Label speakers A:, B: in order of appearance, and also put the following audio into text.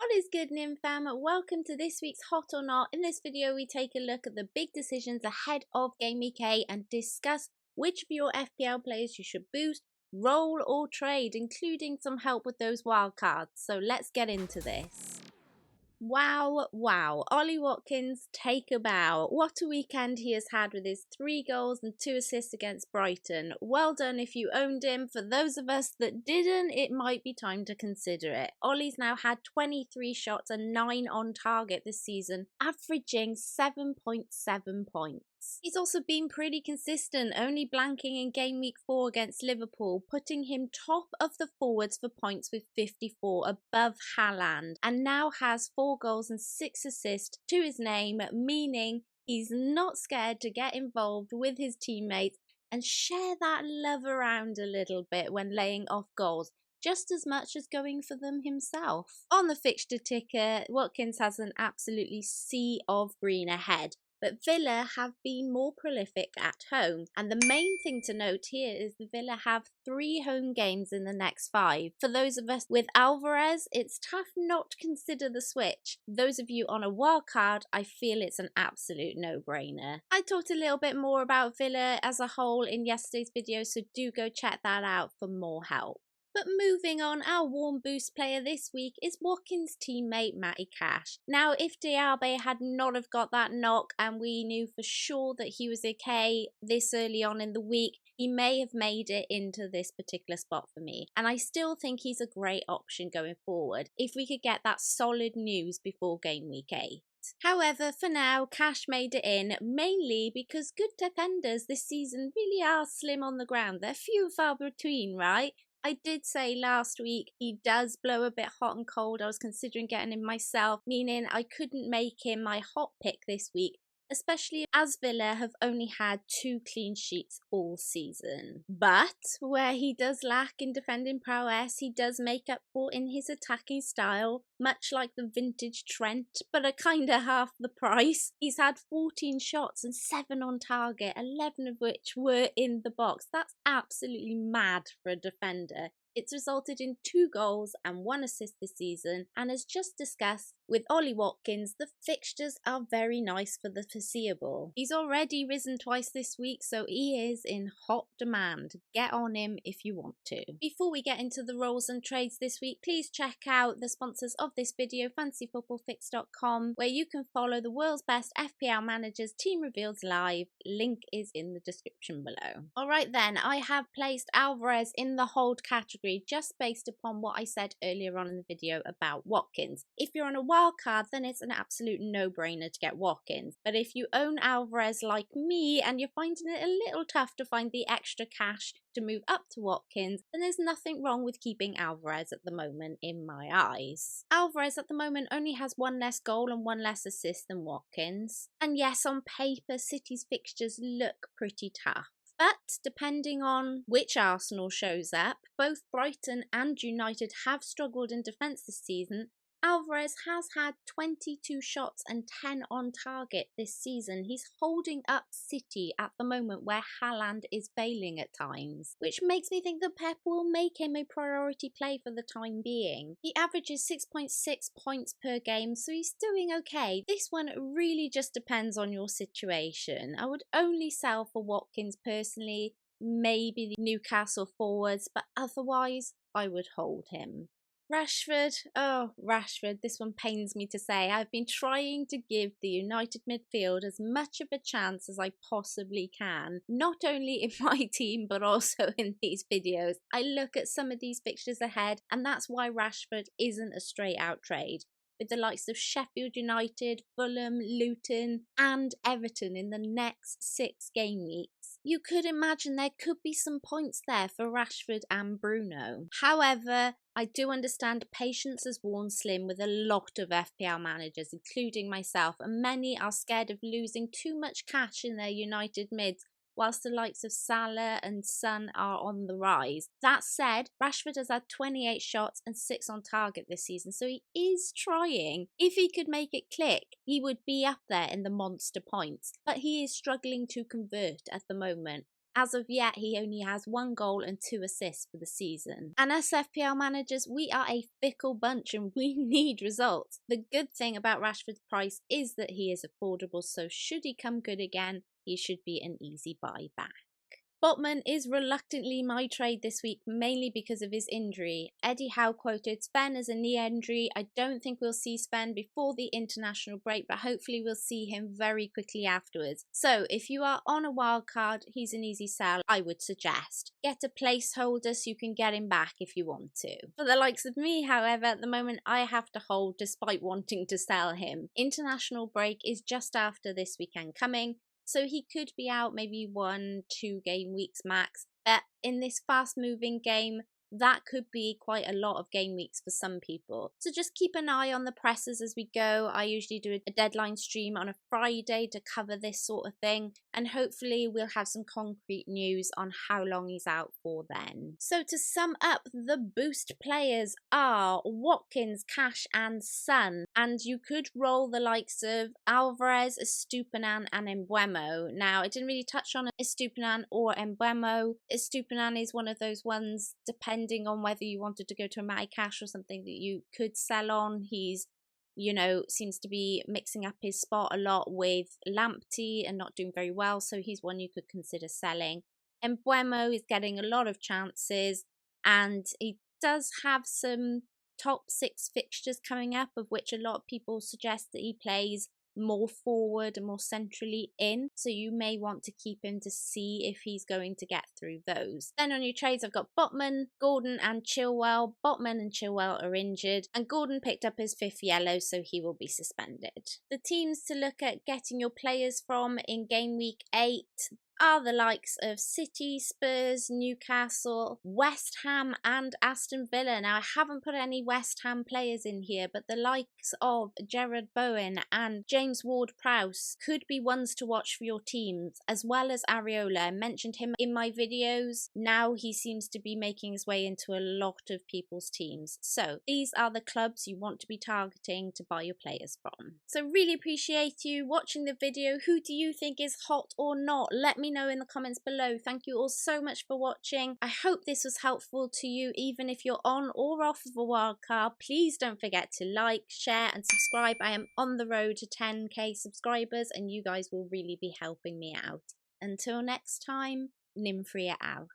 A: What is good, Nim fam? Welcome to this week's Hot or Not. In this video, we take a look at the big decisions ahead of Gameweek 8 and discuss which of your FPL players you should boost, roll or trade, including some help with those wildcards. So let's get into this. Wow, Ollie Watkins, take a bow. What a weekend he has had with his 3 goals and 2 assists against Brighton. Well done if you owned him. For those of us that didn't, it might be time to consider it. Ollie's now had 23 shots and 9 on target this season, averaging 7.7 points. He's also been pretty consistent, only blanking in game week 4 against Liverpool, putting him top of the forwards for points with 54, above Haaland, and now has 4 goals and 6 assists to his name, meaning he's not scared to get involved with his teammates and share that love around a little bit when laying off goals, just as much as going for them himself. On the fixture ticker, Watkins has an absolutely sea of green ahead. But Villa have been more prolific at home. And the main thing to note here is the Villa have 3 home games in the next 5. For those of us with Alvarez, it's tough not to consider the switch. Those of you on a wildcard, I feel it's an absolute no-brainer. I talked a little bit more about Villa as a whole in yesterday's video, so do go check that out for more help. But moving on, our warm boost player this week is Watkins' teammate Matty Cash. Now, if Diaby had not have got that knock and we knew for sure that he was okay this early on in the week, he may have made it into this particular spot for me. And I still think he's a great option going forward if we could get that solid news before game week 8. However, for now, Cash made it in, mainly because good defenders this season really are slim on the ground. They're few and far between, right? I did say last week he does blow a bit hot and cold. I was considering getting him myself, meaning I couldn't make him my hot pick this week, especially as Villa have only had 2 clean sheets all season. But where he does lack in defending prowess, he does make up for in his attacking style, much like the vintage Trent, but at kinda half the price. He's had 14 shots and 7 on target, 11 of which were in the box. That's absolutely mad for a defender. It's resulted in 2 goals and 1 assist this season, and as just discussed, with Ollie Watkins, the fixtures are very nice for the foreseeable. He's already risen twice this week, so he is in hot demand. Get on him if you want to. Before we get into the rolls and trades this week, please check out the sponsors of this video, fantasyfootballfix.com, where you can follow the world's best FPL managers team reveals live. Link is in the description below. Alright then, I have placed Alvarez in the hold category just based upon what I said earlier on in the video about Watkins. If you're on a wildcard, then it's an absolute no-brainer to get Watkins. But if you own Alvarez like me and you're finding it a little tough to find the extra cash to move up to Watkins, then there's nothing wrong with keeping Alvarez at the moment in my eyes. Alvarez at the moment only has 1 less goal and 1 less assist than Watkins. And yes, on paper, City's fixtures look pretty tough. But depending on which Arsenal shows up, both Brighton and United have struggled in defence this season. Alvarez has had 22 shots and 10 on target this season. He's holding up City at the moment where Haaland is failing at times, which makes me think that Pep will make him a priority play for the time being. He averages 6.6 points per game, so he's doing okay. This one really just depends on your situation. I would only sell for Watkins personally, maybe the Newcastle forwards, but otherwise I would hold him. Rashford, this one pains me to say. I've been trying to give the United midfield as much of a chance as I possibly can, not only in my team but also in these videos. I look at some of these fixtures ahead, and that's why Rashford isn't a straight out trade. With the likes of Sheffield United, Fulham, Luton and Everton in the next 6 game weeks, you could imagine there could be some points there for Rashford and Bruno. However, I do understand patience has worn slim with a lot of FPL managers, including myself, and many are scared of losing too much cash in their United mids, whilst the likes of Salah and Son are on the rise. That said, Rashford has had 28 shots and 6 on target this season, so he is trying. If he could make it click, he would be up there in the monster points, but he is struggling to convert at the moment. as of yet he only has 1 goal and 2 assists for the season. And us FPL managers, we are a fickle bunch and we need results. The good thing about Rashford's price is that he is affordable, so should he come good again, he should be an easy buy back. Botman is reluctantly my trade this week, mainly because of his injury. Eddie Howe quoted Sven as a knee injury. I don't think we'll see Sven before the international break, but hopefully we'll see him very quickly afterwards. So if you are on a wild card, he's an easy sell, I would suggest. Get a placeholder so you can get him back if you want to. For the likes of me, however, at the moment I have to hold despite wanting to sell him. International break is just after this weekend coming, so he could be out maybe 1-2 game weeks max. But in this fast moving game, that could be quite a lot of game weeks for some people. So just keep an eye on the presses as we go. I usually do a deadline stream on a Friday to cover this sort of thing. And hopefully we'll have some concrete news on how long he's out for then. So to sum up, the boost players are Watkins, Cash and Son. And you could roll the likes of Alvarez, Estupinan and Mbeumo. Now, I didn't really touch on Estupinan or Mbeumo. Estupinan is one of those ones, depending on whether you wanted to go to a Matty Cash or something, that you could sell on. He's, seems to be mixing up his spot a lot with Lamptey and not doing very well, so he's one you could consider selling. And Mbeumo is getting a lot of chances, and he does have some top 6 fixtures coming up, of which a lot of people suggest that he plays more forward and more centrally in, so you may want to keep him to see if he's going to get through those. Then on your trades, I've got Botman, Gordon and Chilwell. Botman and Chilwell are injured, and Gordon picked up his 5th yellow, so he will be suspended. The teams to look at getting your players from in game week 8 are the likes of City, Spurs, Newcastle, West Ham and Aston Villa. Now, I haven't put any West Ham players in here, but the likes of Gerard Bowen and James Ward-Prowse could be ones to watch for your teams, as well as Areola. I mentioned him in my videos. Now he seems to be making his way into a lot of people's teams. So these are the clubs you want to be targeting to buy your players from. So really appreciate you watching the video. Who do you think is hot or not? Let me know in the comments below. Thank you all so much for watching. I hope this was helpful to you, even if you're on or off of a wildcard. Please don't forget to like, share and subscribe. I am on the road to 10k subscribers and you guys will really be helping me out. Until next time, Nymphria out.